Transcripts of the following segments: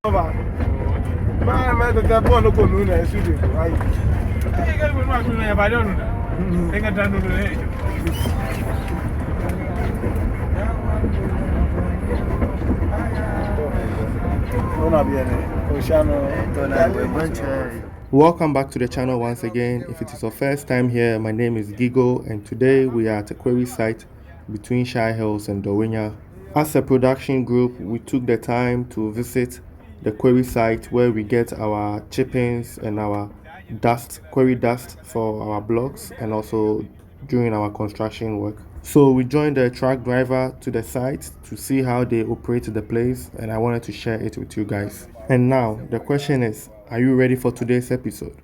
Welcome back to the channel once again. If it is your first time here, my name is Gigo, and today we are at a quarry site between Shai Hills and Dawhenya. As a production group, we took the time to visit the quarry site where we get our chippings and our quarry dust for our blocks, and also during our construction work. So we joined the truck driver to the site to see how they operate the place, and I wanted to share it with you guys. And now the question is, are you ready for today's episode?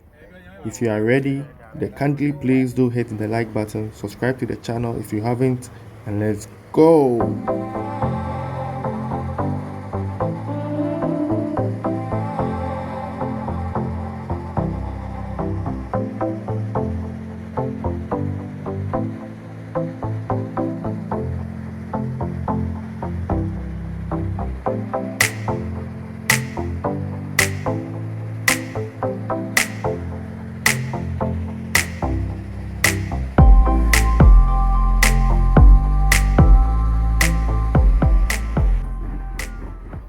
If you are ready, then kindly please do hit the like button, subscribe to the channel if you haven't, and let's go.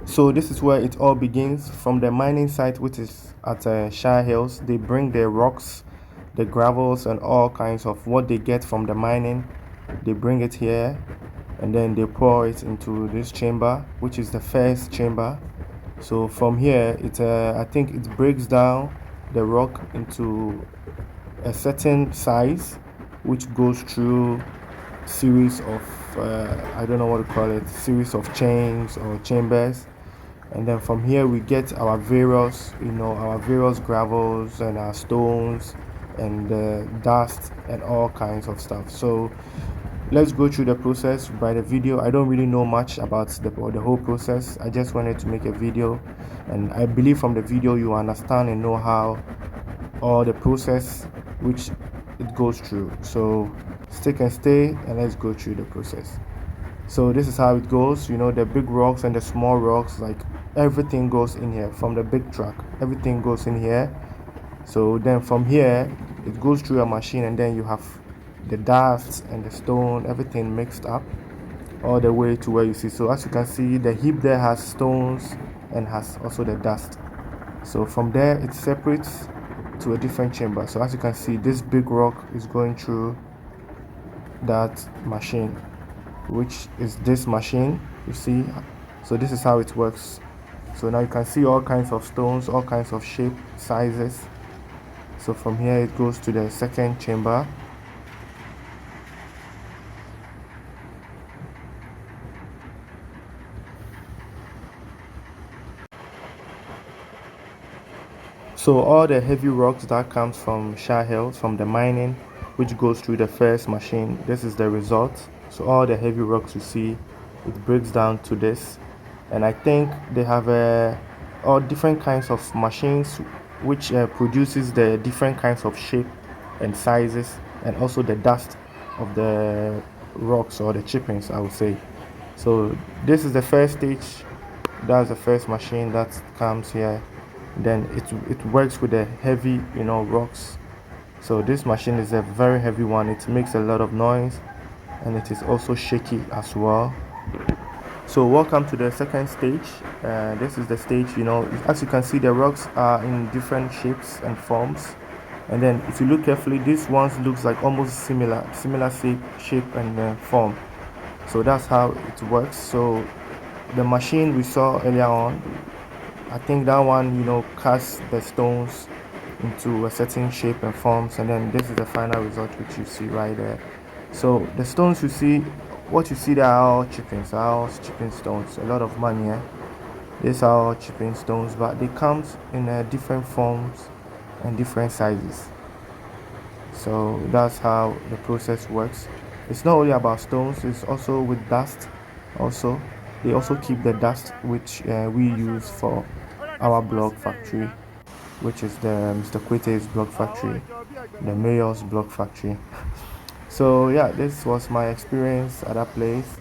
So this is where it all begins, from the mining site, which is at Shai Hills. They bring the rocks, the gravels, and all kinds of what they get from the mining. They bring it here, and then they pour it into this chamber, which is the first chamber. So from here, I think it breaks down the rock into a certain size, which goes through series of I don't know what to call it, series of chains or chambers. And then from here we get our various gravels and our stones and dust and all kinds of stuff. So let's go through the process by the video. I don't really know much about the whole process. I just wanted to make a video, and I believe from the video you understand and know how all the process which it goes through. So stick and stay, and let's go through the process. So this is how it goes. The big rocks and the small rocks, like everything goes in here. From the big truck, everything goes in here. So then from here it goes through a machine, and then you have the dust and the stone, everything mixed up all the way to where you see. So as you can see, the heap there has stones and has also the dust. So from there it separates to a different chamber. So as you can see, this big rock is going through that machine, which is this machine, you see. So this is how it works. So now you can see all kinds of stones, all kinds of shape, sizes. So from here it goes to the second chamber. So all the heavy rocks that comes from Shai Hills, from the mining, which goes through the first machine, this is the result. So all the heavy rocks you see, it breaks down to this. And I think they have all different kinds of machines which produces the different kinds of shape and sizes, and also the dust of the rocks or the chippings, I would say. So this is the first stage. That's the first machine that comes here. Then it works with the heavy rocks. So this machine is a very heavy one. It makes a lot of noise, and it is also shaky as well. So welcome to the second stage. This is the stage, as you can see, the rocks are in different shapes and forms. And then if you look carefully, this one looks like almost similar shape and form. So that's how it works. So the machine we saw earlier on, I think that one casts the stones into a certain shape and forms, and then this is the final result which you see right there. So the stones you see, what you see there are all chippings, chipping stones. A lot of money, These are all chipping stones, but they come in different forms and different sizes. So that's how the process works. It's not only about stones, it's also with dust. Also, they also keep the dust which we use for our block factory, which is the Mr. Kwete's block factory, the mayor's block factory. So yeah, this was my experience at that place.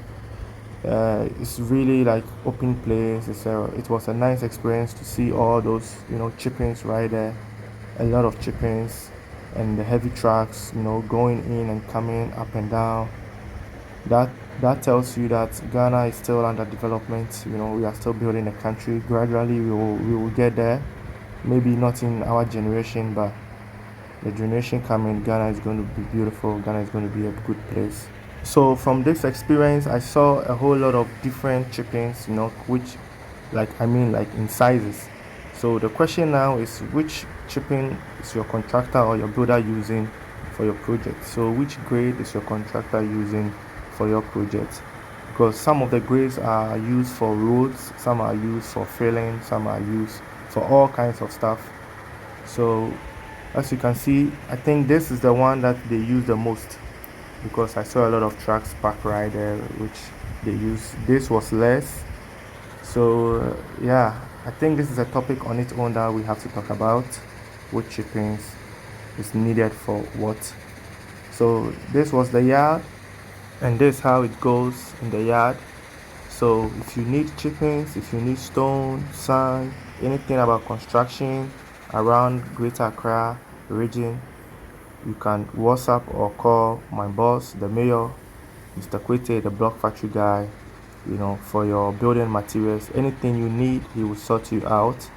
It's really like open place. It was a nice experience to see all those chickens right there, a lot of chickens, and the heavy trucks going in and coming up and down. That that tells you that Ghana is still under development. We are still building a country. Gradually, we will get there. Maybe not in our generation, but the generation coming, Ghana is going to be beautiful. Ghana is going to be a good place. So from this experience, I saw a whole lot of different chickens, which, like in sizes. So the question now is, which chicken is your contractor or your builder using for your project? So which grade is your contractor using for your project? Because some of the grades are used for roads, some are used for filling, some are used for all kinds of stuff. So as you can see, I think this is the one that they use the most, because I saw a lot of trucks parked right there, which they use. This was less. So yeah, I think this is a topic on its own that we have to talk about, which chickens is needed for what. So this was the yard, and this is how it goes in the yard. So if you need chickens, if you need stone, sand, anything about construction around Greater Accra region, you can WhatsApp or call my boss, the mayor, Mr. Kwete, the block factory guy, for your building materials. Anything you need, he will sort you out.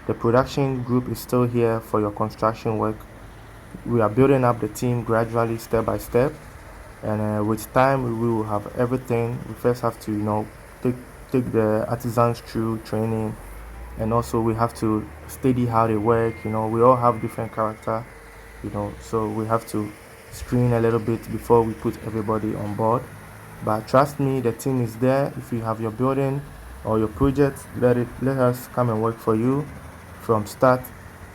The production group is still here for your construction work. We are building up the team gradually, step by step, and with time we will have everything. We first have to take the artisans through training, and also we have to study how they work. We all have different character, so we have to screen a little bit before we put everybody on board. But trust me, the team is there. If you have your building or your project, let us come and work for you from start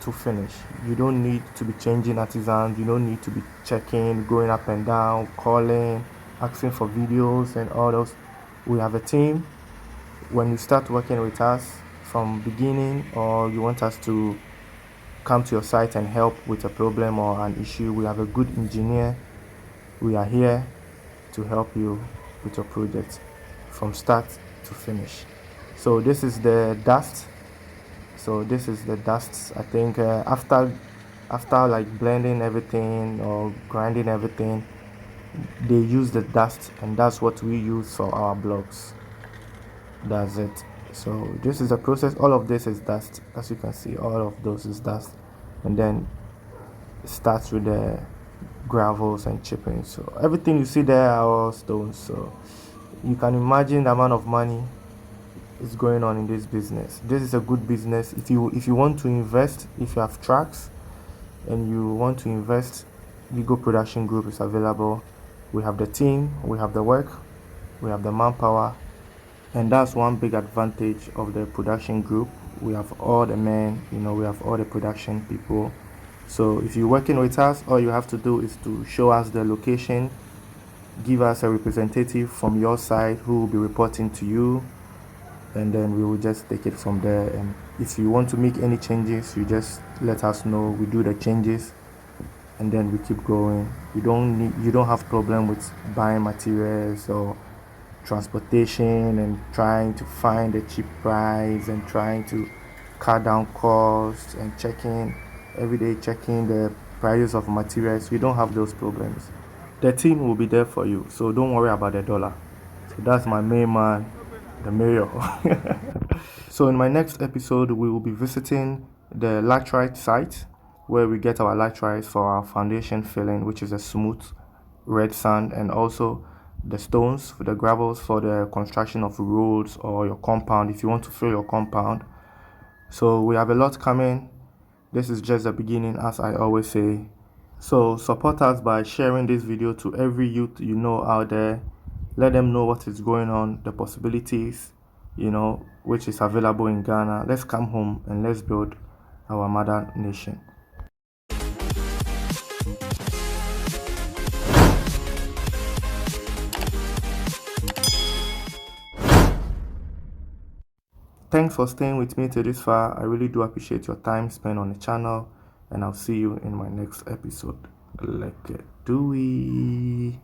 to finish. You don't need to be changing artisans. You don't need to be checking, going up and down, calling, asking for videos and all those. We have a team. When you start working with us from beginning, or you want us to come to your site and help with a problem or an issue, we have a good engineer. We are here to help you with your project from start to finish. So this is the dust. I think after like blending everything or grinding everything, they use the dust, and that's what we use for our blocks. That's it. So this is the process. All of this is dust. As you can see, all of those is dust, and then it starts with the gravels and chipping. So everything you see there are all stones. So you can imagine the amount of money is going on in this business. This is a good business. If you want to invest, if you have tracks and you want to invest, Legal Production Group is available. We have the team, we have the work, we have the manpower, and that's one big advantage of the production group. We have all the men, we have all the production people. So if you're working with us, all you have to do is to show us the location, give us a representative from your side who will be reporting to you, and then we will just take it from there. And if you want to make any changes, you just let us know. We do the changes, and then we keep going. You don't have problem with buying materials or transportation and trying to find a cheap price and trying to cut down costs and every day checking the prices of materials. You don't have those problems. The team will be there for you, so don't worry about the dollar. So that's my main man, the mayor. So in my next episode, we will be visiting the laterite site where we get our laterites for our foundation filling, which is a smooth red sand, and also the stones for the gravels for the construction of roads or your compound if you want to fill your compound. So we have a lot coming. This is just the beginning, as I always say. So support us by sharing this video to every youth you know out there. Let them know what is going on, the possibilities, which is available in Ghana. Let's come home and let's build our mother nation. Thanks for staying with me till this far. I really do appreciate your time spent on the channel, and I'll see you in my next episode. Like, do we?